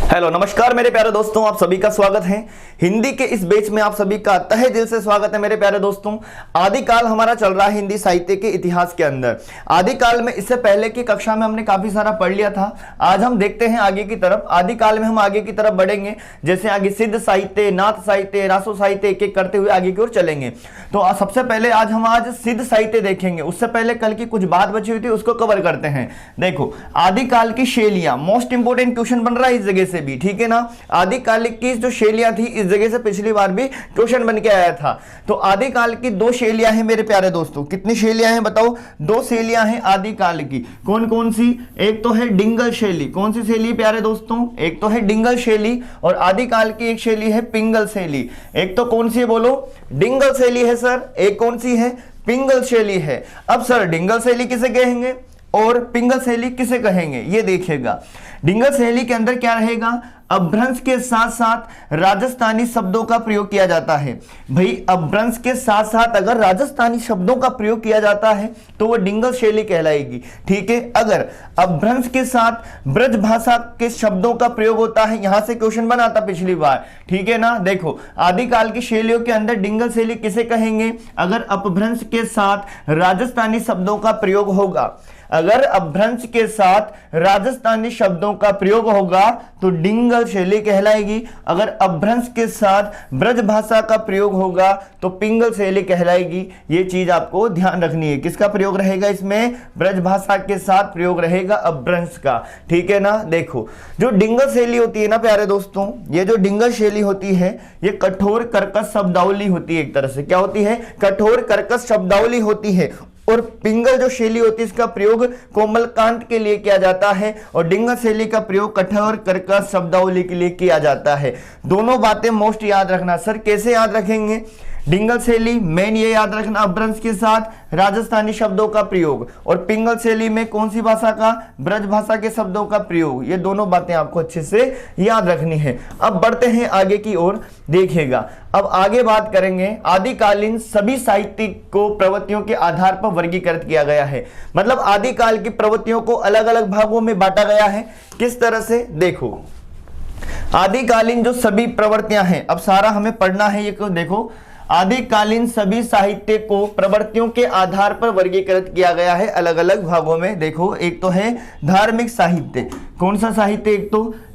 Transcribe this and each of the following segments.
Hello नमस्कार मेरे प्यारे दोस्तों, आप सभी का स्वागत है। हिंदी के इस बैच में आप सभी का तहे दिल से स्वागत है मेरे प्यारे दोस्तों। आदिकाल हमारा चल रहा है हिंदी साहित्य के इतिहास के अंदर। आदिकाल में इससे पहले की कक्षा में हमने काफी सारा पढ़ लिया था। आज हम देखते हैं आगे की तरफ। आदिकाल में हम आगे की तरफ बढ़ेंगे, जैसे आगे सिद्ध साहित्य, नाथ साहित्य, रासो साहित्य, एक एक करते हुए आगे की ओर चलेंगे। तो सबसे पहले आज सिद्ध साहित्य देखेंगे। उससे पहले कल की कुछ बात बची हुई थी, उसको कवर करते हैं। देखो, आदिकाल की शैलियां, मोस्ट इंपोर्टेंट क्वेश्चन बन रहा है इस जगह से भी, ठीक है ना। आदिकालिक की जो शैलियां थी, इस जगह से पिछली बार भी क्वेश्चन बन के आया था। तो आदिकाल की दो शैलियां हैं मेरे प्यारे दोस्तों। कितनी शैलियां हैं बताओ? दो शैलियां हैं आदिकाल की। कौन कौन सी? एक तो है डिंगल शैली। कौन सी शैली प्यारे दोस्तों? एक तो है डिंगल शैली, और आदिकाल की एक शैली है पिंगल शैली। एक तो कौन सी है बोलो? डिंगल शैली है सर। एक कौन सी है? पिंगल शैली है। अब सर डिंगल शैली किसे कहेंगे और पिंगल शैली किसे कहेंगे, ये देखिएगा। डिंगल शैली के अंदर क्या रहेगा? अपभ्रंश के साथ साथ राजस्थानी शब्दों का प्रयोग किया जाता है। भाई, अपभ्रंश के साथ साथ अगर राजस्थानी शब्दों का प्रयोग किया जाता है तो वो डिंगल शैली कहलाएगी, ठीक है। अगर अपभ्रंश के साथ ब्रज भाषा के शब्दों का प्रयोग होता है, यहां से क्वेश्चन बना था पिछली बार, ठीक है ना। देखो, आदिकाल की शैलियों के अंदर डिंगल शैली किसे कहेंगे? अगर अपभ्रंश के साथ राजस्थानी शब्दों का प्रयोग होगा। अगर अपभ्रंश के साथ राजस्थानी शब्दों का प्रयोग होगा तो डिंगल शैली कहलाएगी। अगर अपभ्रंश के साथ ब्रज भाषा का प्रयोग होगा तो पिंगल शैली कहलाएगी। ये चीज आपको ध्यान रखनी है। किसका प्रयोग रहेगा इसमें? ब्रज भाषा के साथ प्रयोग रहेगा अपभ्रंश का, ठीक है ना। देखो, जो डिंगल शैली होती है ना प्यारे दोस्तों, ये जो डिंगल शैली होती है, ये कठोर कर्कश शब्दावली होती है। एक तरह से क्या होती है? कठोर कर्कश शब्दावली होती है। और पिंगल जो शैली होती है, इसका प्रयोग कोमल कांत के लिए किया जाता है, और डिंगल शैली का प्रयोग कठोर कर्कश शब्दावली के लिए किया जाता है। दोनों बातें मोस्ट याद रखना। सर कैसे याद रखेंगे? डिंगल शैली मेन ये याद रखना, अपभ्रंश के साथ राजस्थानी शब्दों का प्रयोग, और पिंगल शैली में कौन सी भाषा का? ब्रज भाषा के शब्दों का प्रयोग। ये दोनों बातें आपको अच्छे से याद रखनी है। अब बढ़ते हैं आगे की ओर, देखिएगा। अब आगे बात करेंगे, आदिकालीन सभी साहित्य को प्रवृत्तियों के आधार पर वर्गीकृत किया गया है। मतलब आदिकाल की प्रवृत्तियों को अलग अलग भागों में बांटा गया है। किस तरह से? देखो, आदिकालीन जो सभी प्रवृत्तियां हैं, अब सारा हमें पढ़ना है। ये देखो, आदिकालीन सभी साहित्य को प्रवृत्तियों के आधार पर वर्गीकृत किया गया है अलग अलग भागों में। देखो, एक तो है धार्मिक साहित्य। कौन सा साहित्य?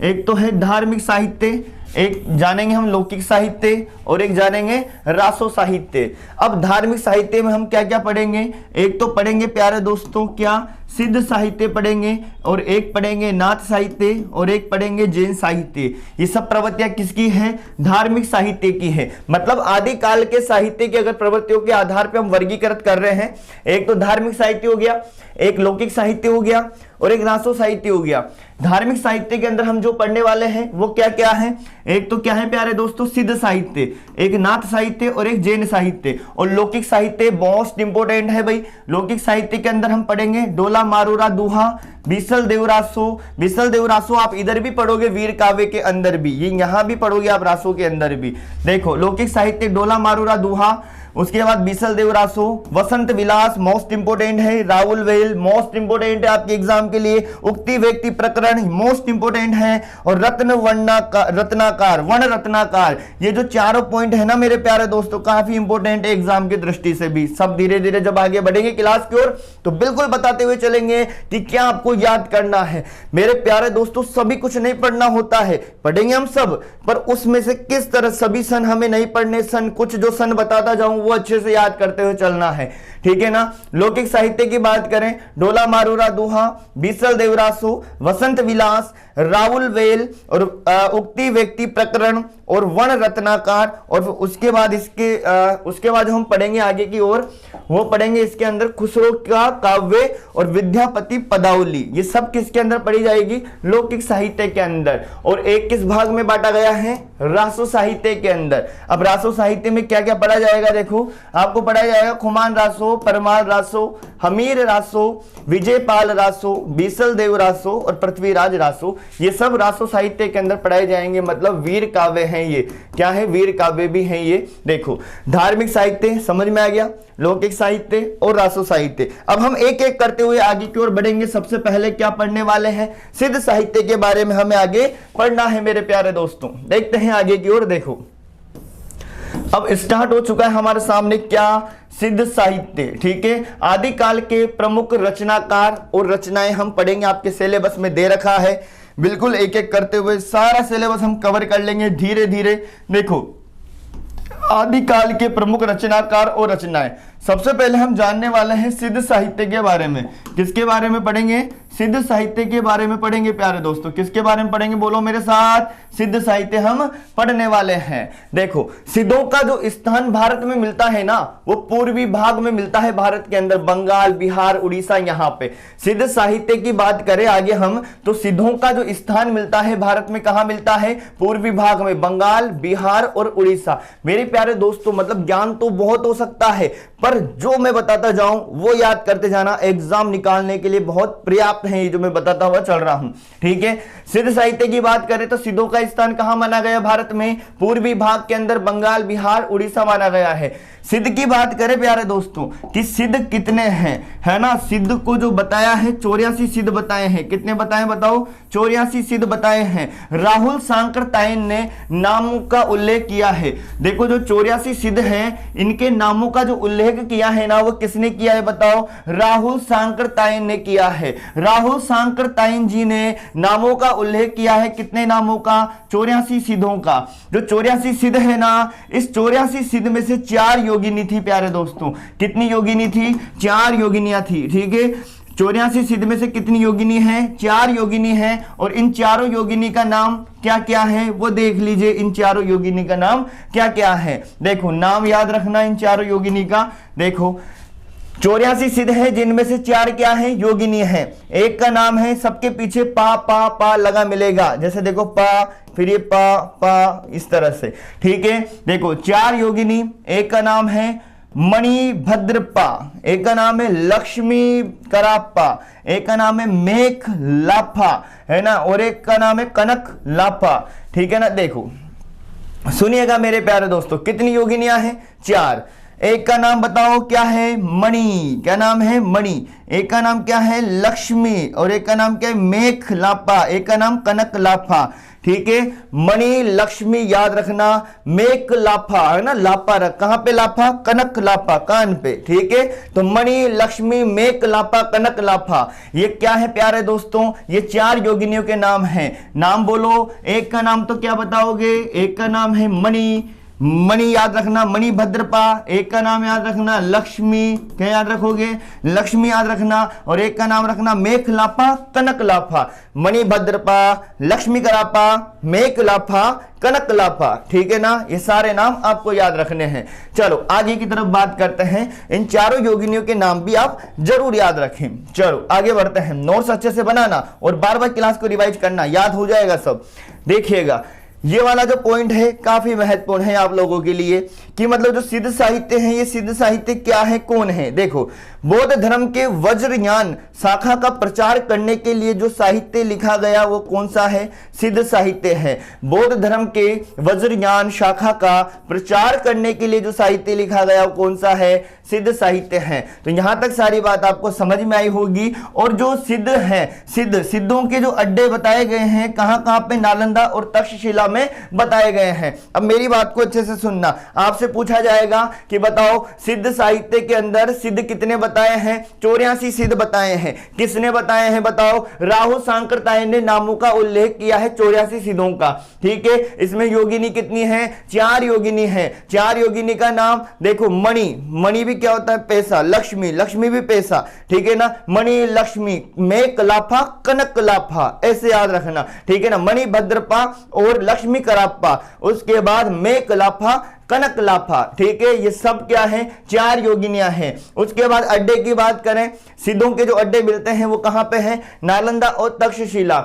एक तो है धार्मिक साहित्य, एक जानेंगे हम लौकिक साहित्य, और एक जानेंगे रासो साहित्य। अब धार्मिक साहित्य में हम क्या क्या पढ़ेंगे? एक तो पढ़ेंगे प्यारे दोस्तों क्या? सिद्ध साहित्य पढ़ेंगे, और एक पढ़ेंगे नाथ साहित्य, और एक पढ़ेंगे जैन साहित्य। ये सब प्रवृत्तियां किसकी हैं? धार्मिक साहित्य की है। मतलब आदिकाल के साहित्य की अगर प्रवृत्तियों के आधार पर हम वर्गीकृत कर रहे हैं, एक तो धार्मिक साहित्य हो गया, एक लौकिक साहित्य हो गया, और एक रासो साहित्य हो गया। धार्मिक साहित्य के अंदर हम जो पढ़ने वाले हैं वो क्या क्या है? एक तो क्या है प्यारे दोस्तों? सिद्ध साहित्य, एक नाथ साहित्य, और एक जैन साहित्य। और लौकिक साहित्य मोस्ट इंपोर्टेंट है भाई। लौकिक साहित्य के अंदर हम पढ़ेंगे डोला मारूरा दूहा, बीसल देवरासो। बीसल देवरासो आप इधर भी पढ़ोगे, वीर काव्य के अंदर भी, ये यहां भी पढ़ोगे आप रासो के अंदर भी। देखो, लौकिक साहित्य डोला मारूरा दूहा, उसके बाद बीसल देवरासो, वसंत विलास मोस्ट इंपोर्टेंट है, राहुल वेल मोस्ट इंपोर्टेंट है आपके एग्जाम के लिए, उक्ति व्यक्ति प्रकरण मोस्ट इंपोर्टेंट है, और रत्नाकार, वर्ण रत्नाकार। ये जो चारों पॉइंट है ना मेरे प्यारे दोस्तों, काफी इंपोर्टेंट है एग्जाम की दृष्टि से भी। सब धीरे धीरे जब आगे बढ़ेंगे क्लास की ओर तो बिल्कुल बताते हुए चलेंगे कि क्या आपको याद करना है। मेरे प्यारे दोस्तों, सभी कुछ नहीं पढ़ना होता है, पढ़ेंगे हम सब, पर उसमें से किस तरह सभी सन हमें नहीं पढ़ने। सन कुछ जो सन बताता जाऊं वो अच्छे से याद करते हुए चलना है, ठीक है ना। लौकिक साहित्य की बात करें, डोला मारूरा दूहा, बीसल देवरासो, वसंत विलास, राहुल वेल, और उक्ति व्यक्ति प्रकरण, और वर्ण रत्नाकार। और उसके बाद जो हम पढ़ेंगे आगे की ओर, वो पढ़ेंगे इसके अंदर खुसरो का काव्य और विद्यापति पदावली। ये सब किसके अंदर पढ़ी जाएगी? लौकिक साहित्य के अंदर। और एक किस भाग में बांटा गया है? रासो साहित्य के अंदर। अब रासो साहित्य में क्या क्या पढ़ा जाएगा? देखो, आपको पढ़ाया जाएगा खुमान रासो, परमार रासो, हमीर रासो, विजयपाल रासो, बीसल देव रासो, और पृथ्वी कविराज रासो, ये सब रासो साहित्य के अंदर पढ़ाए जाएंगे, मतलब वीर काव्य हैं ये। क्या है? वीर काव्य भी हैं ये। देखो, धार्मिक साहित्य समझ में आ गया, लौकिक साहित्य और रासो साहित्य। अब हम एक एक करते हुए आगे की ओर बढ़ेंगे। सबसे पहले क्या पढ़ने वाले हैं? सिद्ध साहित्य के बारे में हमें आगे पढ़ना है मेरे प्यारे दोस्तों। देखते हैं आगे की ओर। देखो, अब स्टार्ट हो चुका है हमारे सामने क्या? सिद्ध साहित्य। ठीक है, आदिकाल के प्रमुख रचनाकार और रचनाएं हम पढ़ेंगे, आपके सिलेबस में दे रखा है। बिल्कुल एक एक करते हुए सारा सिलेबस हम कवर कर लेंगे धीरे धीरे। देखो, आदिकाल के प्रमुख रचनाकार और रचनाएं। सबसे पहले हम जानने वाले हैं सिद्ध साहित्य के बारे में। किसके बारे में पढ़ेंगे? सिद्ध साहित्य के बारे में पढ़ेंगे प्यारे दोस्तों। किसके बारे में पढ़ेंगे? बोलो मेरे साथ। सिद्ध साहित्य हम पढ़ने वाले हैं। देखो, सिद्धों का जो स्थान भारत में मिलता है ना, वो पूर्वी भाग में मिलता है भारत के अंदर, बंगाल, बिहार, उड़ीसा, यहाँ पे। सिद्ध साहित्य की बात करें आगे हम, तो सिद्धों का जो स्थान मिलता है भारत में, कहां मिलता है? पूर्वी भाग में, बंगाल, बिहार और उड़ीसा। मेरे प्यारे दोस्तों, मतलब ज्ञान तो बहुत हो सकता है, पर जो मैं बताता जाऊं वो याद करते जाना, एग्जाम निकालने के लिए बहुत पर्याप्त है ये जो मैं बताता हुआ चल रहा हूं। ठीक है, सिद्ध साहित्य की बात करें तो सिद्धों का स्थान कहां माना गया भारत में? पूर्वी भाग के अंदर, बंगाल, बिहार, उड़ीसा माना गया है। सिद्ध की बात करें प्यारे दोस्तों कि सिद्ध कितने हैं, है ना? सिद्ध को जो बताया है 84 सिद्ध बताए हैं। कितने बताए बताओ? 84 सिद्ध बताए हैं। राहुल सांकृत्यायन ने नामों का उल्लेख किया है। देखो, जो 84 सिद्ध हैं, इनके नामों का जो उल्लेख किया है ना, वो किसने किया है बताओ? राहुल सांकृत्यायन ने किया है। राहुल सांकृत्यायन जी ने नामों का उल्लेख किया है। कितने नामों का? 84 सिद्धों का। जो 84 सिद्ध है ना, इस 84 सिद्ध में से 4 योगिनी थी प्यारे दोस्तों। कितनी योगिनी थी? 4 योगिनियां थी। ठीक है, 84 सिद्ध में से कितनी योगिनी है? 4 योगिनी है। और इन चारों योगिनी का नाम क्या क्या है वो देख लीजिए। इन चारों योगिनी का नाम क्या क्या है? देखो, नाम याद रखना इन चारों योगिनी का। देखो, 84 सिद्ध है, जिनमें से 4 क्या है? योगिनी है। एक का नाम है, सबके पीछे पा पा पा लगा मिलेगा, जैसे देखो पा, फिर ये पा पा, इस तरह से। ठीक है, देखो 4 योगिनी। एक का नाम है मणिभद्रपा, एक का नाम है लक्ष्मी कराप्पा, एक का नाम है मेघ लाफा, है ना, और एक का नाम है कनक लाफा। ठीक है ना। देखो, सुनिएगा मेरे प्यारे दोस्तों, कितनी योगिनियां हैं? 4। एक का नाम बताओ क्या है? मणि। क्या नाम है? मणि। एक का नाम क्या है? लक्ष्मी। और एक का नाम क्या है? मेघ लाफा। एक का नाम कनक लाफा। ठीक है, मणि, लक्ष्मी याद रखना, मेघ लाफा, है ना, लाफा रख, कहां पे लाफा? कनक लाफा, कान पे। ठीक है, तो मणि, लक्ष्मी, मेघ लाफा, कनक लाफा, ये क्या है प्यारे दोस्तों? ये 4 योगिनियों के नाम हैं। नाम बोलो। एक का नाम तो क्या बताओगे? एक का नाम है मणि, मणि याद रखना, मणिभद्रपा। एक का नाम याद रखना लक्ष्मी, क्या याद रखोगे? लक्ष्मी याद रखना। और एक का नाम रखना मेघ लाफा, कनक लाफा। मणिभद्रपा, लक्ष्मी करापा, मेघ लाफा, कनक लाफा। ठीक है ना, ये सारे नाम आपको याद रखने हैं। चलो आगे की तरफ बात करते हैं। इन चारों योगिनियों के नाम भी आप जरूर याद रखें। चलो आगे बढ़ते हैं। नोट्स अच्छे से बनाना और बार बार क्लास को रिवाइज करना, याद हो जाएगा सब। देखिएगा, ये वाला जो पॉइंट है काफी महत्वपूर्ण है आप लोगों के लिए कि मतलब जो सिद्ध साहित्य है, ये सिद्ध साहित्य क्या है, कौन है? देखो, बौद्ध धर्म के वज्रयान शाखा का प्रचार करने के लिए जो साहित्य लिखा गया वो कौन सा है? सिद्ध साहित्य है। बौद्ध धर्म के वज्रयान शाखा का प्रचार करने के लिए जो साहित्य लिखा गया वो कौन सा है? सिद्ध साहित्य है। तो यहां तक सारी बात आपको समझ में आई होगी। और जो सिद्ध है, सिद्धों के जो अड्डे बताए गए हैं कहां कहां पे? नालंदा और तक्षशिला में बताए गए हैं। अब मेरी बात को अच्छे से सुनना। आपसे पूछा जाएगा कि बताओ सिद्ध साहित्य के अंदर सिद्ध कितने बताए हैं? 84 सिद्ध बताए हैं। किसने बताए हैं बताओ? राहुल सांकृत्यायन ने नामों का उल्लेख किया है 84 सिद्धों का। ठीक है, इसमें योगिनी कितनी है? 4 योगिनी है। 4 योगिनी का नाम देखो, मणि, मणि भी क्या होता है? पैसा। लक्ष्मी, लक्ष्मी भी पैसा। ठीक है ना, मणि, लक्ष्मी, मेघ लाफा, कनक लाफा, ऐसे याद रखना। ठीक है ना, मणिभद्रपा और लक्ष्मी कराप्पा, उसके बाद मेघ लाफा, कनक लाफा। ठीक है, ये सब क्या है? 4 योगिनियां हैं। उसके बाद अड्डे की बात करें, सिद्धों के जो अड्डे मिलते हैं वो कहां पे हैं? नालंदा और तक्षशिला।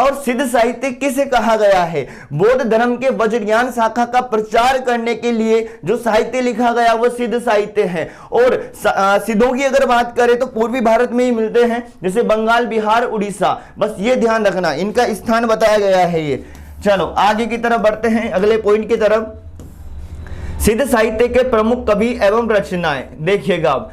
और सिद्ध साहित्य किसे कहा गया है? बौद्ध धर्म के वज्रज्ञान शाखा का प्रचार करने के लिए जो साहित्य लिखा गया वो सिद्ध साहित्य है। और सिद्धों की अगर बात करें तो पूर्वी भारत में ही मिलते हैं, जैसे बंगाल, बिहार, उड़ीसा। बस ये ध्यान रखना, इनका स्थान बताया गया है ये। चलो आगे की तरफ बढ़ते हैं, अगले पॉइंट की तरफ। सिद्ध साहित्य के प्रमुख कवि एवं रचनाएं। देखिएगा आप,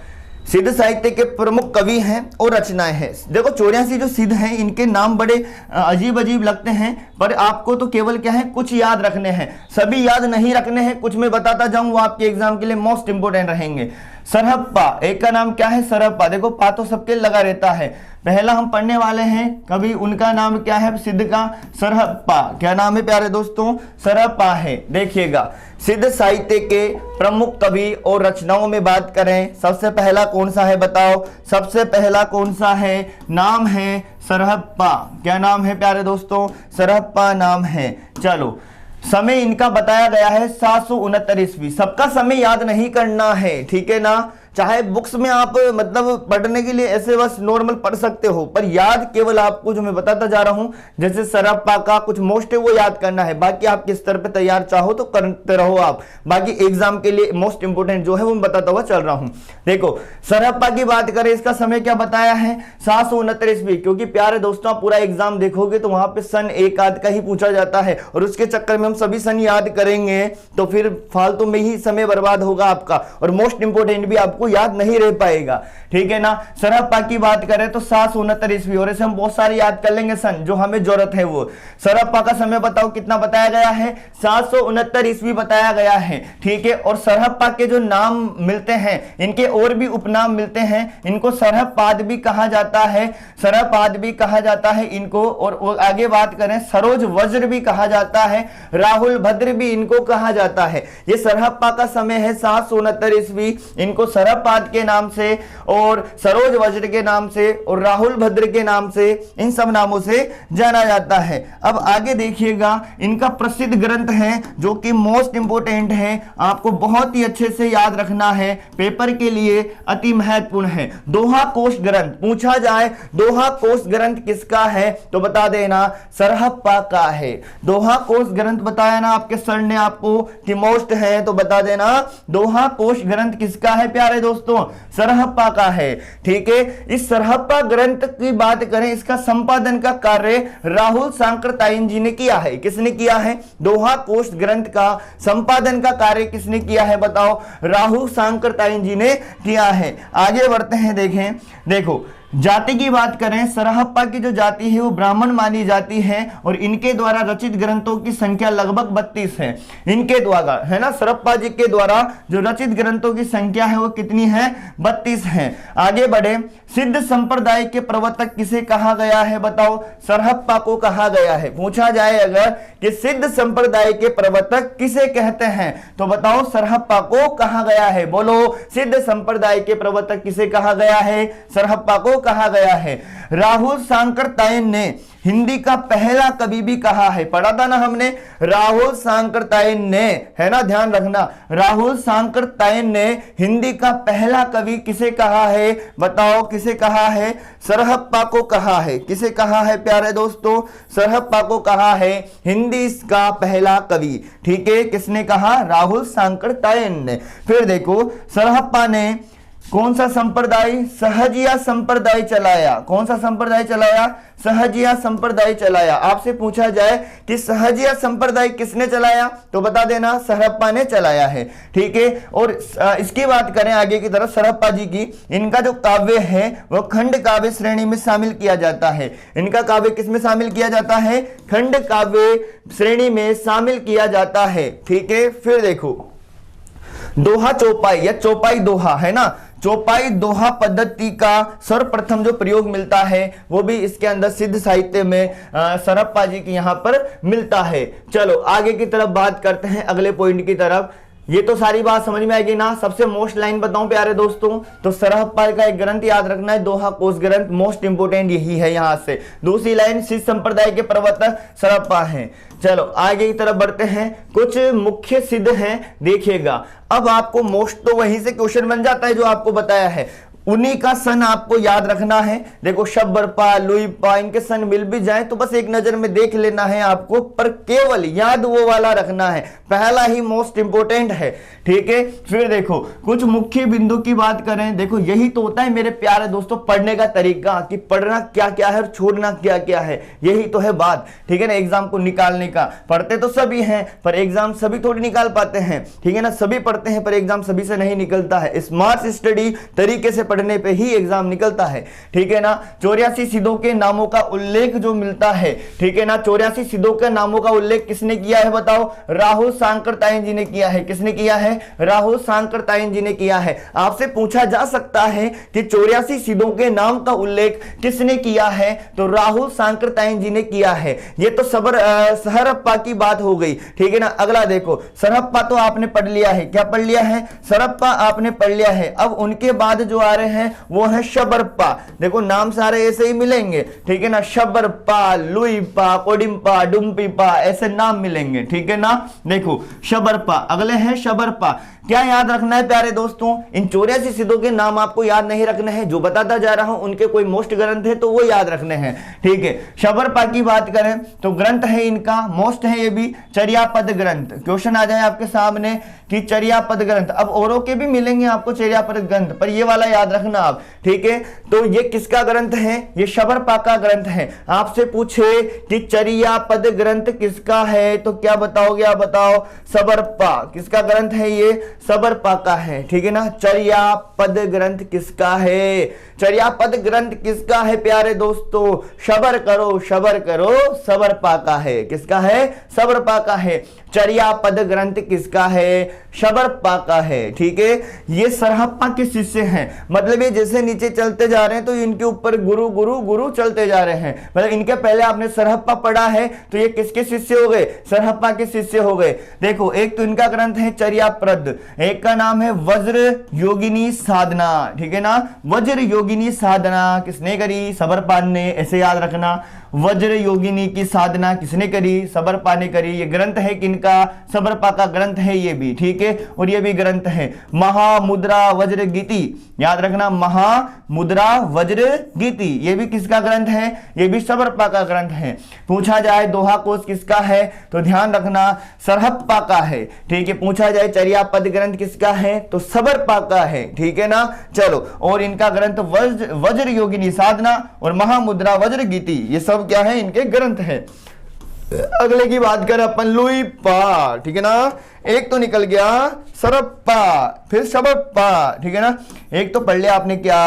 सिद्ध साहित्य के प्रमुख कवि हैं और रचनाएं हैं। देखो 84 जो सिद्ध हैं इनके नाम बड़े अजीब अजीब लगते हैं, पर आपको तो केवल क्या है, कुछ याद रखने हैं, सभी याद नहीं रखने हैं। कुछ मैं बताता जाऊं वो आपके एग्जाम के लिए मोस्ट इंपोर्टेंट रहेंगे। सरहप्पा, एक का नाम क्या है? सरहप्पा। देखो पा तो सबके लगा रहता है। पहला हम पढ़ने वाले हैं कवि, उनका नाम क्या है? सिद्ध का सरहप्पा। क्या नाम है प्यारे दोस्तों? सरहप्पा है। देखिएगा सिद्ध साहित्य के प्रमुख कवि और रचनाओं में बात करें, सबसे पहला कौन सा है बताओ? सबसे पहला कौन सा है? नाम है सरहप्पा। क्या नाम है प्यारे दोस्तों? सरहप्पा नाम है। चलो समय इनका बताया गया है 769 ईस्वी। सबका समय याद नहीं करना है, ठीक है ना? चाहे बुक्स में आप मतलब पढ़ने के लिए ऐसे बस नॉर्मल पढ़ सकते हो, पर याद केवल आपको जो मैं बताता जा रहा हूं, जैसे सरहप्पा का कुछ मोस्ट है वो याद करना है। बाकी आप किस स्तर पे तैयार चाहो तो करते रहो आप। बाकी एग्जाम के लिए मोस्ट इंपोर्टेंट जो है वो मैं बताता हुआ चल रहा हूं। देखो सरहप्पा की बात करें, इसका समय क्या बताया है? 769 ईस्वी। क्योंकि प्यारे दोस्तों आप पूरा एग्जाम देखोगे तो वहां पे सन एक आध का ही पूछा जाता है, और उसके चक्कर में हम सभी सन याद करेंगे तो फिर फालतू में ही समय बर्बाद होगा आपका, और मोस्ट इंपोर्टेंट भी आपको याद नहीं रह पाएगा, ठीक है ना? सरहप्पा की बात करें तो 769 ईस्वी, और ऐसे हम बहुत सारे याद कर लेंगे सन जो हमें जरूरत है वो। सरहप्पा का समय बताओ कितना बताया गया है? 769 ईस्वी बताया गया है, ठीक है। और सरहप्पा के जो नाम मिलते हैं, इनके और भी उपनाम मिलते हैं। इनको सरहपाद भी कहा जाता है, सरहपाद भी कहा जाता है इनको। और आगे बात करें, सरोज वज्र भी कहा जाता है, राहुल भद्र भी इनको कहा जाता है। ये सरहप्पा का समय है 769 ईस्वी। इनको सरहपाद के नाम से और सरोज वज्र के नाम से और राहुल भद्र के नाम से, इन सब नामों से जाना जाता है। अब आगे देखिएगा, इनका प्रसिद्ध ग्रंथ है जो कि मोस्ट इंपोर्टेंट है, आपको बहुत ही अच्छे से याद रखना है, पेपर के लिए अति महत्वपूर्ण है। दोहा कोश ग्रंथ। पूछा जाए दोहा कोश ग्रंथ किसका है तो बता देना सरहप्पा का है। दोहा कोश ग्रंथ बताया ना आपके सर ने आपको कि मोस्ट है, तो बता देना दोहा कोश ग्रंथ किसका है प्यारे दोस्तों? सरहप्पा का है, ठीक है। इस सरहप्पा ग्रंथ की बात करें, इसका संपादन का कार्य राहुल सांकृत्यायन जी ने किया है। किसने किया है? दोहा कोश ग्रंथ का संपादन का कार्य किसने किया है बताओ? राहुल सांकृत्यायन जी ने किया है। आगे बढ़ते हैं, देखें, देखो जाति की बात करें, सरहप्पा की जो जाति है वो ब्राह्मण मानी जाती है, और इनके द्वारा रचित ग्रंथों की संख्या लगभग 32 है। इनके द्वारा, है ना, सरहप्पा जी के द्वारा जो रचित ग्रंथों की संख्या है वो कितनी है? 32 है। आगे बढ़े, सिद्ध संप्रदाय के प्रवर्तक किसे कहा गया है बताओ? सरहप्पा को कहा गया है। पूछा जाए अगर कि सिद्ध संप्रदाय के प्रवर्तक किसे कहते हैं तो बताओ सरहप्पा को कहा गया है। बोलो, सिद्ध संप्रदाय के प्रवर्तक किसे कहा गया है? सरहप्पा को कहा गया है। राहुल सांकृत्यायन ने हिंदी का पहला कवि भी कहा है। पढ़ा था ना हमने, राहुल सांकृत्यायन ने, है ना, ध्यान रखना, राहुल सांकृत्यायन ने हिंदी का पहला कवि किसे कहा है बताओ? किसे कहा है? सरहप्पा को कहा है। किसे कहा है प्यारे दोस्तों? सरहप्पा को कहा है हिंदी का पहला कवि, ठीक है। किसने कहा? राहुल सांकृत्यायन ने। फिर देखो सरहप्पा ने कौन सा संप्रदाय? सहजिया संप्रदाय चलाया। कौन सा संप्रदाय चलाया? सहजिया संप्रदाय चलाया। आपसे पूछा जाए कि सहजिया संप्रदाय किसने चलाया तो बता देना सरहप्पा ने चलाया है, ठीक है। और इसकी बात करें आगे की तरफ सरहप्पा जी की, इनका जो काव्य है वह खंड काव्य श्रेणी में शामिल किया जाता है। इनका काव्य किस में शामिल किया जाता है? खंड काव्य श्रेणी में शामिल किया जाता है, ठीक है। फिर देखो दोहा चौपाई या चौपाई दोहा, है ना, चौपाई दोहा पद्धति का सर्वप्रथम जो प्रयोग मिलता है वो भी इसके अंदर सिद्ध साहित्य में सरहप्पा जी की यहां पर मिलता है। चलो आगे की तरफ बात करते हैं, अगले पॉइंट की तरफ। ये तो सारी बात समझ में आएगी ना। सबसे मोस्ट लाइन बताऊं प्यारे दोस्तों, तो सरहप्पा का एक ग्रंथ याद रखना है, दोहा कोश ग्रंथ, मोस्ट इंपोर्टेंट यही है यहां से। दूसरी लाइन, सिद्ध संप्रदाय के प्रवर्तक सरहप्पा हैं। चलो आगे की तरफ बढ़ते हैं, कुछ मुख्य सिद्ध हैं, देखिएगा। अब आपको मोस्ट तो वहीं से क्वेश्चन बन जाता है जो आपको बताया है, उन्हीं का सन आपको याद रखना है। देखो शबरपा, लुईपा, इनके सन मिल भी जाए तो बस एक नजर में देख लेना है आपको, पर केवल याद वो वाला रखना है, पहला ही मोस्ट इंपोर्टेंट है, ठीक है। फिर देखो कुछ मुख्य बिंदु की बात करें, देखो यही तो होता है मेरे प्यारे दोस्तों पढ़ने का तरीका, कि पढ़ना क्या क्या है और छोड़ना क्या क्या है, यही तो है बात, ठीक है ना। एग्जाम को निकालने का, पढ़ते तो सभी हैं पर एग्जाम सभी थोड़ी निकाल पाते हैं, ठीक है ना। सभी पढ़ते हैं पर एग्जाम सभी से नहीं निकलता है। स्मार्ट स्टडी तरीके से पढ़ने पे ही एग्जाम निकलता है, ठीक है ना। 84 सिद्धों के नामों का उल्लेख जो मिलता है, ठीक है ना, 84 सिद्धों के नामों का उल्लेख किसने किया है बताओ? राहुल सांकरतायन जी ने किया है। किसने किया है? राहुल सांकरतायन जी ने किया है। आपसे पूछा जा सकता है कि 84 सिद्धों के नाम का उल्लेख किसने किया है? तो राहुल सांकरतायन जी ने किया है। ये तो सरहप्पा की बात हो गई, ठीक है ना। अगला देखो, सरहप्पा तो आपने पढ़ लिया है, क्या पढ़ लिया है? सरहप्पा आपने पढ़ लिया है। अब उनके बाद जो आ रहे हैं वो है शबरपा। देखो नाम सारे ऐसे ही मिलेंगे, ठीक है ना। शबरपा, लुईपा, कोडिम्पा, डुम्पीपा, ऐसे नाम मिलेंगे, ठीक है ना। देखो शबरपा, अगले हैं शबरपा। क्या याद रखना है प्यारे दोस्तों? इन 84 सिद्धों के नाम आपको याद नहीं रखने हैं, जो बताता जा रहा हूं उनके कोई मोस्ट ग्रंथ है तो वो याद रखने हैं, ठीक है। शबरपा की बात करें तो ग्रंथ है इनका, मोस्ट है ये भी, चर्यापद ग्रंथ। क्वेश्चन आ जाए आपके सामने कि चर्यापद ग्रंथ, अब औरों के भी मिलेंगे आपको चर्यापद ग्रंथ, पर ये वाला याद रखना आप, ठीक है। तो ये किसका ग्रंथ है? ये शबरपा का ग्रंथ है। आपसे पूछे कि चर्यापद ग्रंथ किसका है तो क्या बताओगे? आप बताओ। शबरपा किसका ग्रंथ है? ये शबरपा का है, ठीक है ना। चर्यापद ग्रंथ किसका है? चर्यापद ग्रंथ किसका है प्यारे दोस्तों? शबर करो, शबर करो, शबरपा का है। किसका है? शबरपा का है। चर्यापद ग्रंथ किसका है? शबरपा का है, ठीक है। ये सरहप्पा के शिष्य हैं, मतलब ये जैसे नीचे चलते जा रहे हैं तो इनके ऊपर गुरु गुरु गुरु चलते जा रहे हैं। मतलब इनके पहले आपने सरहप्पा पढ़ा है तो ये किसके शिष्य हो गए? सरहप्पा के शिष्य हो गए। देखो एक तो इनका ग्रंथ है चर्याप्रद, एक का नाम है वज्र योगिनी साधना, ठीक है ना। वज्र योगिनी साधना किसने करी? शबरपा ने, ऐसे याद रखना। वज्र योगिनी की साधना किसने करी? शबरपा ने करी। ये ग्रंथ है किनका? शबरपा का ग्रंथ है ये भी, ठीक है। और ये भी ग्रंथ है महामुद्रा वज्र गीति, याद रखना, महामुद्रा वज्र गीति, ये भी किसका ग्रंथ है? ये भी शबरपा का ग्रंथ है। पूछा जाए दोहा कोश किसका है तो ध्यान रखना सरहप्पा का है, ठीक है। पूछा जाए चर्यापद ग्रंथ किसका है तो शबरपा का है, ठीक है ना। चलो, और इनका ग्रंथ वज्र योगिनी साधना और महामुद्रा वज्र गीति, ये सब क्या है? इनके ग्रंथ है। अगले की बात करें अपन, लुईपा, ठीक है ना। एक तो निकल गया सरहप्पा, फिर शबरपा, ठीक है ना। एक तो पढ़ लिया आपने क्या?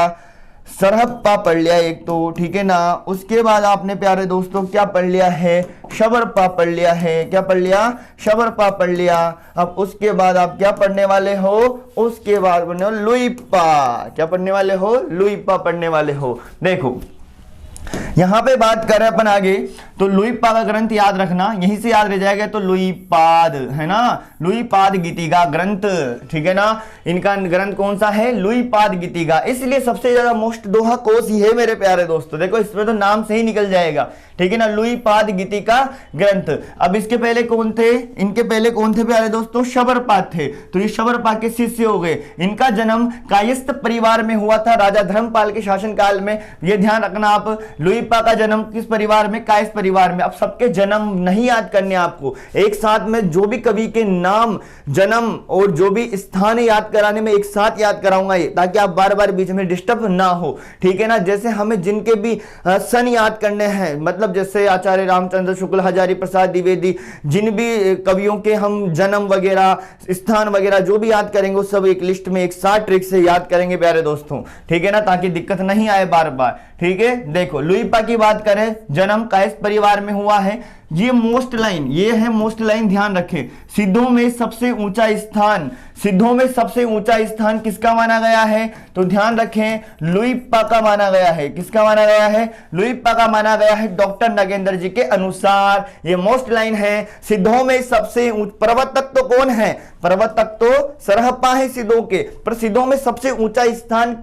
सरहप्पा पढ़ लिया एक तो, ठीक है ना। उसके बाद आपने प्यारे दोस्तों क्या पढ़ लिया है? शबरपा पढ़ लिया है। क्या पढ़ लिया? शबरपा पढ़ लिया। अब उसके बाद आप क्या पढ़ने वाले हो? उसके बाद पढ़ने वाले लुईपा। क्या पढ़ने वाले हो? लुईपा पढ़ने वाले हो। देखो यहां पे बात करें अपन आगे तो लुईपा का ग्रंथ याद रखना, यहीं से याद रह जाएगा तो लुईपाद है ना, लुईपाद गीतिका ग्रंथ, ठीक है ना। इनका ग्रंथ कौन सा है? लुईपाद गीतिका। इसलिए सबसे ज्यादा मोस्ट दोहा कोश ही है मेरे प्यारे दोस्तों। देखो इसमें तो नाम से ही निकल जाएगा, ठीक है ना, लुईपाद गीतिका ग्रंथ। अब इसके पहले कौन थे? इनके पहले कौन थे प्यारे दोस्तों? शबरपा थे। तो ये शबरपा के शिष्य हो गए। इनका जन्म कायस्थ परिवार में हुआ था राजा धर्मपाल के शासनकाल में। ये ध्यान रखना आप, लुईपा का जन्म किस परिवार में? कायस्थ परिवार में। अब सबके जन्म नहीं याद करने आपको, एक साथ में जो भी कवि के नाम, जन्म और जो भी स्थान याद कराने में एक साथ याद कराऊंगा ये, ताकि आप बार बार बीच में डिस्टर्ब ना हो, ठीक है ना। जैसे हमें जिनके भी सन याद करने हैं, मतलब जैसे आचार्य रामचंद्र शुक्ल, हजारी प्रसाद द्विवेदी, जिन भी कवियों के हम जन्म वगैरह, स्थान वगैरह जो भी याद करेंगे वो सब एक लिस्ट में एक साथ ट्रिक से याद करेंगे प्यारे दोस्तों, ठीक है ना, ताकि दिक्कत नहीं आए बार बार, ठीक है। देखो लुईपा की बात करें, जन्म कायस्थ परिवार में हुआ है। ये मोस्ट लाइन, ये है मोस्ट लाइन, ध्यान रखें। सिद्धों में सबसे ऊंचा स्थान, सिद्धों में सबसे ऊंचा स्थान किसका माना गया है? तो ध्यान रखें लुईपा का माना गया है। किसका माना गया है? लुईपा का माना गया है डॉक्टर नगेंद्र जी के अनुसार। ये मोस्ट लाइन है। सिद्धों में सबसे प्रवर्तक तो कौन है? प्रवर्तक तो सरहप्पा है सिद्धों के, पर सिद्धों में सबसे ऊंचा स्थान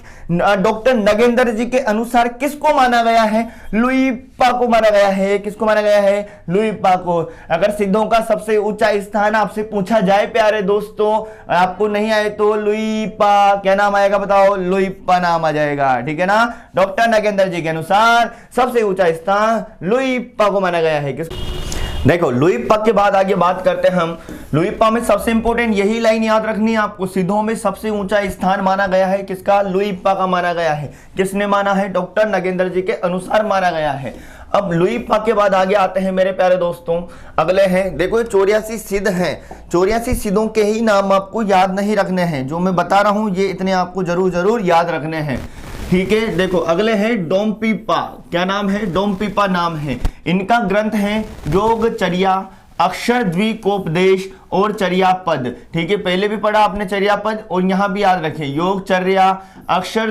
डॉक्टर नगेंद्र जी के अनुसार किसको माना गया है? लुईपा को माना गया है। किसको माना गया है? लुईपा को। अगर सिद्धों का सबसे ऊंचा स्थान आपसे पूछा जाए प्यारे दोस्तों, आपको नहीं आए तो लुईपा क्या नाम आएगा बताओ, लुईपा नाम आ जाएगा, ठीक है ना। डॉक्टर नागेंद्र जी के अनुसार सबसे ऊंचा स्थान लुईपा को माना गया है। किस देखो लुईपा के बाद आगे बात करते हैं हम। लुईपा में सबसे इंपॉर्टेंट यही लाइन याद रखनी है आपको, सिद्धों में सबसे ऊंचा स्थान माना गया है किसका, लुईपा का माना गया है। किसने माना है, डॉक्टर नागेंद्र जी के अनुसार माना गया है। अब लुईपा के बाद आगे आते हैं मेरे प्यारे दोस्तों, अगले हैं देखो 84 सिद्ध हैं। 84 सिद्धों के ही नाम आपको याद नहीं रखने हैं, जो मैं बता रहा हूं ये इतने आपको जरूर याद रखने हैं, ठीक है। देखो अगले हैं डोमपीपा, क्या नाम है, डोमपीपा नाम है। इनका ग्रंथ है योगचर्या, अक्षर द्विकोपदेश और चर्या पद, ठीक है। पहले भी पढ़ा आपने चर्या पद, और यहां भी याद रखें योगचर्या, अक्षर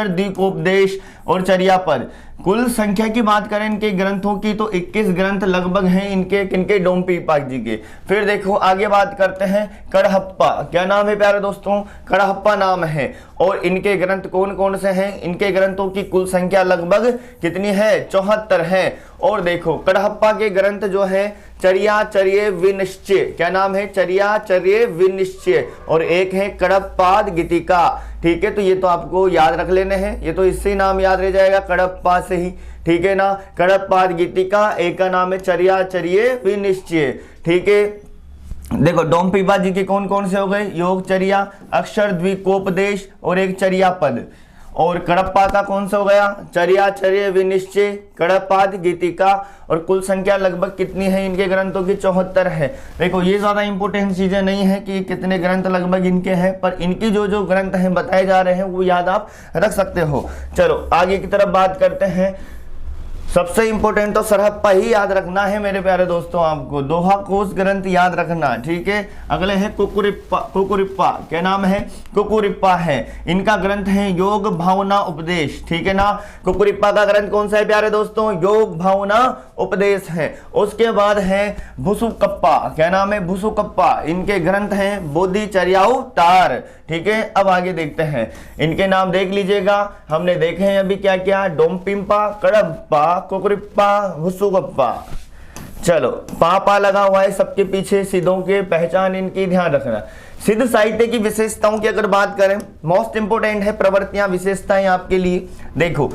द्विकोपदेश और चर्या पद। कुल संख्या की बात करें इनके ग्रंथों की तो 21 ग्रंथ लगभग हैं इनके, किनके, डोमपीपा जी के। फिर देखो आगे बात करते हैं कड़हप्पा, क्या नाम है प्यारे दोस्तों, कड़हप्पा नाम है। और इनके ग्रंथ कौन कौन से हैं, इनके ग्रंथों की कुल संख्या लगभग कितनी है, 74 है। और देखो कड़हप्पा के ग्रंथ जो है चर्याचर्य विनिश्चय, क्या नाम है, चर्याचर्य विनिश्चय, और एक है कड़प्पाद गीतिका, ठीक है। तो ये तो आपको याद रख लेने हैं, ये तो इससे नाम याद रह जाएगा कड़प्पा से ही, ठीक है ना। कड़प्पाद गीतिका, एक का नाम है चर्याचर्य विनिश्चय, ठीक है। देखो डोमपीपा जी के कौन कौन से हो गए, योगचर्या, अक्षर द्विकोपदेश और एक चर्या पद। और कड़प्पा का कौन सा हो गया, चर्याचर्य विनिश्चय, कड़प्पाद गीतिका, और कुल संख्या लगभग कितनी है इनके ग्रंथों की, 74 है। देखो ये ज्यादा इंपॉर्टेंट चीजें नहीं है कि कितने ग्रंथ लगभग इनके हैं, पर इनकी जो ग्रंथ हैं बताए जा रहे हैं वो याद आप रख सकते हो। चलो आगे की तरफ बात करते हैं। सबसे इंपॉर्टेंट तो सरहप्पा ही याद रखना है मेरे प्यारे दोस्तों, आपको दोहा कोश ग्रंथ याद रखना, ठीक है। अगले है कुकुरिप्पा, कुकुरिप्पा क्या नाम है, कुकुरिप्पा है। इनका ग्रंथ है योग भावना उपदेश, ठीक है ना। कुकुरिप्पा का ग्रंथ कौन सा है प्यारे दोस्तों, योग भावना उपदेश है। उसके बाद है भुसुकप्पा, क्या नाम है, भुसुकप्पा। इनके ग्रंथ हैं बोधिचर्यावतार, ठीक है। अब आगे देखते हैं, इनके नाम देख लीजिएगा, हमने देखे हैं अभी क्या क्या, डोमपीपा, कड़प्पा, कुकुरिप्पा, भुसुकप्पा। चलो पापा लगा हुआ है सबके पीछे, सिद्धों के पहचान इनकी ध्यान रखना। सिद्ध साहित्य की विशेषताओं की अगर बात करें, मोस्ट इंपोर्टेंट है प्रवृत्तियां, विशेषताएं आपके लिए। देखो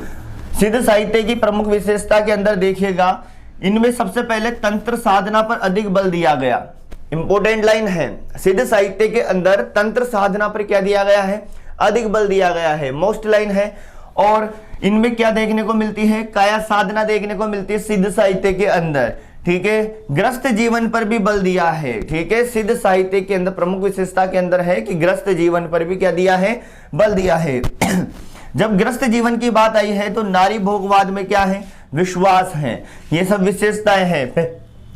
सिद्ध साहित्य की प्रमुख विशेषता के अंदर देखिएगा, इनमें सबसे पहले तंत्र साधना पर अधिक बल दिया गया। इंपोर्टेंट लाइन है, सिद्ध साहित्य के अंदर तंत्र साधना पर क्या दिया गया है, अधिक बल दिया गया है, मोस्ट लाइन है। और इनमें क्या देखने को मिलती है, काया साधना देखने को मिलती है सिद्ध साहित्य के अंदर, ठीक है। ग्रस्त जीवन पर भी बल दिया है, ठीक है। सिद्ध साहित्य के अंदर प्रमुख विशेषता के अंदर है कि ग्रस्त जीवन पर भी क्या दिया है, बल दिया है। जब ग्रस्त जीवन की बात आई है तो नारी भोगवाद में क्या है, विश्वास है। ये सब विशेषताएं हैं,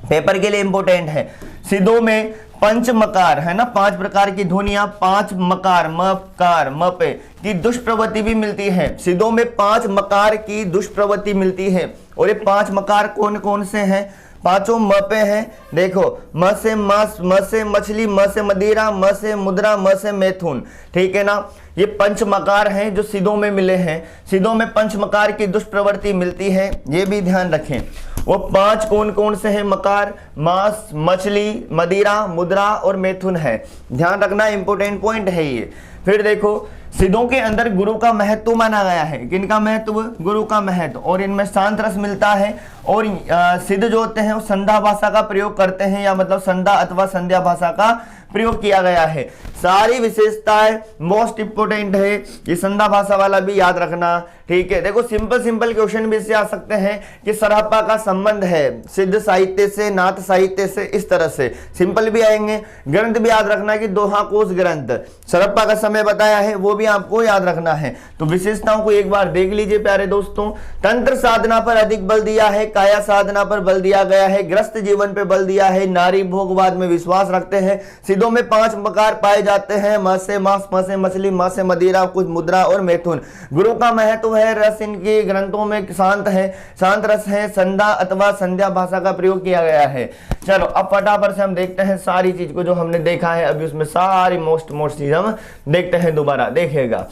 पेपर के लिए इंपोर्टेंट है। सिद्धों में पंच मकार है ना, 5 प्रकार की ध्वनियां, 5 मकार मकार मपे की दुष्प्रवृत्ति भी मिलती है। सिद्धों में 5 मकार की दुष्प्रवृत्ति मिलती है। और ये 5 मकार कौन कौन से हैं, पांचों म पे हैं। देखो म से मांस, म से मछली, म से मदिरा, म से मुद्रा, म से मैथुन, ठीक है ना। ये पंच मकार हैं जो सिद्धों में मिले हैं। सिद्धों में पंच मकार की दुष्प्रवृत्ति मिलती है, ये भी ध्यान रखें। वो 5 कौन कौन से हैं मकार, मांस, मछली, मदिरा, मुद्रा और मैथुन है, ध्यान रखना, इंपोर्टेंट पॉइंट है ये। फिर देखो सिद्धों के अंदर गुरु का महत्व माना गया है। किनका महत्व, गुरु का महत्व। और इनमें शांत रस मिलता है। और सिद्ध जो होते हैं वो संध्या भाषा का प्रयोग करते हैं, या मतलब संध्या अथवा संध्या भाषा का प्रयोग किया गया है। सारी विशेषताएं मोस्ट इंपोर्टेंट है, ये संध्या भाषा वाला भी याद रखना, ठीक है। देखो सिंपल क्वेश्चन भी इससे आ सकते हैं कि सरहप्पा का संबंध है सिद्ध साहित्य से, नाथ साहित्य से, इस तरह से सिंपल भी आएंगे। ग्रंथ भी याद रखना कि दोहा कोश ग्रंथ सरहप्पा का समय बताया है, वो भी आपको याद रखना है। तो विशेषताओं को एक बार देख लीजिए प्यारे दोस्तों। तंत्र साधना पर अधिक बल दिया है, काया साधना पर बल दिया गया है, ग्रस्त जीवन पर बल दिया है, नारी भोगवाद में विश्वास रखते हैं। सिद्धों में 5 मकार पाए जाते हैं, म से मांस, म से मछली, म से मदिरा, कुछ मुद्रा और मैथुन। गुरु का महत्व है, रस इनके ग्रंथों में शांत है, शांत रस है, संध्या अथवा संध्या भाषा का प्रयोग किया गया है। चलो अब फटाफट से हम देखते हैं सारी चीज को जो हमने देखा है अभी, उसमें सारी मोस्ट चीज हम देखते हैं दोबारा, देखिएगा।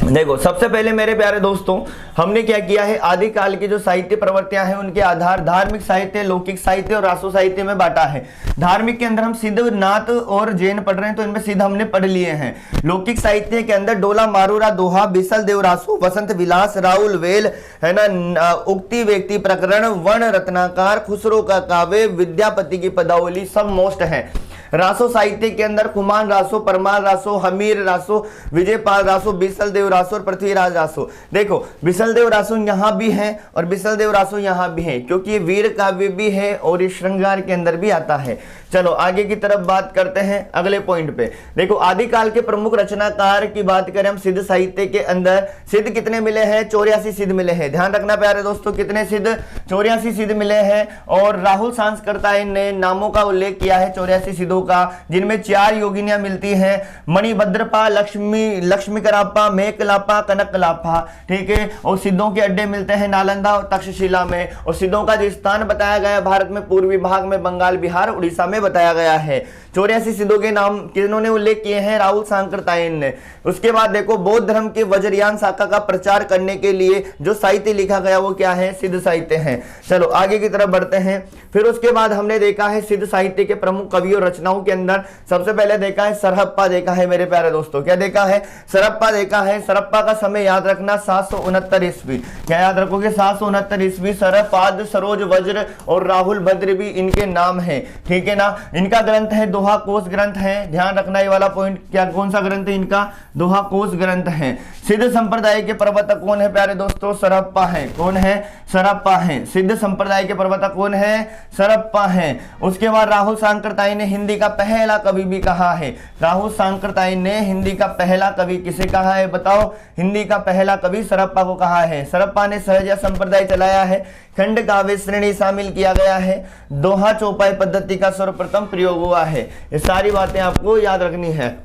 देखो सबसे पहले मेरे प्यारे दोस्तों हमने क्या किया है, आदिकाल की जो साहित्य प्रवृत्तियां हैं उनके आधार धार्मिक साहित्य, लौकिक साहित्य और रासो साहित्य में बांटा है। धार्मिक के अंदर हम सिद्ध, नाथ और जैन पढ़ रहे हैं तो इनमें सिद्ध हमने पढ़ लिए हैं। लौकिक साहित्य के अंदर डोला, मारूरा, दोहा, बिसल, देवरासो, वसंत विलास, राउल, वेल है ना, उक्ति, व्यक्ति प्रकरण, वर्ण रत्नाकार, खुसरो का काव्य, विद्यापति की पदावली सब मोस्ट है। रासो साहित्य के अंदर कुमार रासो, परमार रासो, हमीर रासो, विजयपाल रासो, बिसल देव रासो और पृथ्वीराज रासो। देखो बिसल देव रासो यहाँ भी है और बिसल देव रासो यहाँ भी है, क्योंकि ये वीर काव्य भी है और ये श्रृंगार के अंदर भी आता है। चलो आगे की तरफ बात करते हैं अगले पॉइंट पे। देखो आदिकाल के प्रमुख रचनाकार की बात करें हम, सिद्ध साहित्य के अंदर सिद्ध कितने मिले हैं, 84 सिद्ध मिले हैं। ध्यान रखना प्यारे दोस्तों, कितने सिद्ध, 84 सिद्ध मिले हैं। और राहुल सांस्कृतायन ने नामों का उल्लेख किया है 84 सिद्धों का, जिनमें 4 योगिनियां मिलती हैं, मणिभद्रपा, लक्ष्मीकरापा, मेकलापा, कनकलापा, ठीक है। और सिद्धों के अड्डे मिलते हैं नालंदा और तक्षशिला में। और सिद्धों का जो स्थान बताया गया भारत में पूर्वी भाग में, बंगाल, बिहार, उड़ीसा में बताया गया है। 84 सिद्धों के नाम किन्होंने उल्लेख किए हैं, राहुल सांकृतायन ने। उसके बाद देखो बौद्ध धर्म के वज्रयान शाखा का प्रचार करने के लिए जो साहित्य लिखा गया वो क्या है, सिद्ध साहित्य है। चलो आगे की तरफ बढ़ते हैं। फिर उसके बाद हमने देखा है सिद्ध साहित्य के प्रमुख कवियों रचनाओं के अंदर सबसे पहले देखा है सरहप्पा देखा है मेरे प्यारे दोस्तों। क्या देखा है, सरहप्पा देखा है। सरहप्पा का समय याद रखना 769 ईस्वी। क्या याद रखोगे, 769 ईस्वी। सरहपाद, सरोज वज्र और राहुल भद्र भी इनके नाम है, ठीक है ना। इनका ग्रंथ है दोहा कोश ग्रंथ है। ध्यान रखना ये वाला पॉइंट, क्या कौन सा ग्रंथ है इनका, दोहा कोश ग्रंथ है। सिद्ध संप्रदाय के प्रवर्तक कौन है प्यारे दोस्तों, सरहप्पा है। कौन है, सरहप्पा है। सिद्ध संप्रदाय के प्रवर्तक कौन है, सरहप्पा है। उसके बाद राहुल सांकृतायन ने हिंदी का पहला कवि भी कहा है। राहुल सांकृतायन ने हिंदी का पहला कवि किसे कहा है बताओ, हिंदी का पहला कवि सरहप्पा को कहा है। सरहप्पा ने सहज संप्रदाय चलाया है, खंड काव्य श्रेणी शामिल किया गया है, दोहा चौपाई पद्धति का सर्वप्रथम प्रयोग हुआ है। ये सारी बातें आपको याद रखनी है।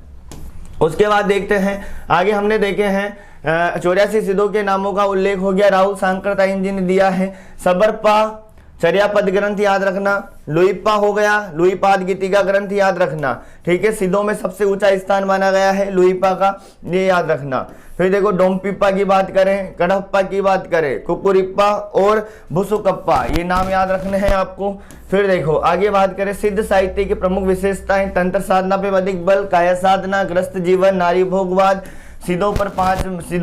उसके बाद देखते हैं आगे, हमने देखे हैं 84 सिद्धों के नामों का उल्लेख हो गया, राहुल सांकृतायन जी ने दिया है। सबरपा चर्यापद ग्रंथ याद रखना, लुईपा हो गया, लुईपाद गीतिका ग्रंथ याद रखना, ठीक है। सिद्धों में सबसे ऊंचा स्थान माना गया है लुईपा का, ये याद रखना। फिर देखो डोमपिप्पा की बात करें, कड़प्पा की बात करें, कुकुरिप्पा और भुसुकप्पा, ये नाम याद रखने हैं आपको। फिर देखो आगे बात करें सिद्ध साहित्य की प्रमुख विशेषताएं, तंत्र साधना पे अधिक बल, काया साधना, ग्रस्त जीवन, नारी भोगवाद, सिद्धों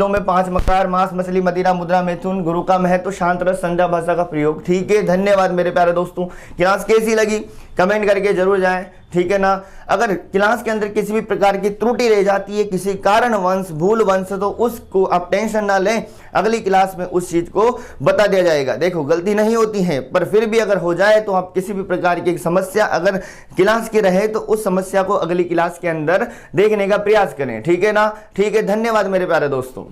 में 5 मकार, मांस, मछली, मदिरा, मुद्रा, मैथुन, गुरु का महत्व, शांत रस, संध्या भाषा का प्रयोग, ठीक है। धन्यवाद मेरे प्यारे दोस्तों। क्लास कैसी लगी कमेंट करके जरूर जाएं, ठीक है ना। अगर क्लास के अंदर किसी भी प्रकार की त्रुटि रह जाती है, किसी कारणवश भूल वंश, तो उसको आप टेंशन ना लें, अगली क्लास में उस चीज को बता दिया जाएगा। देखो गलती नहीं होती है, पर फिर भी अगर हो जाए तो आप किसी भी प्रकार की समस्या अगर क्लास की रहे तो उस समस्या को अगली क्लास के अंदर देखने का प्रयास करें, ठीक है ना। ठीक है, धन्यवाद मेरे प्यारे दोस्तों।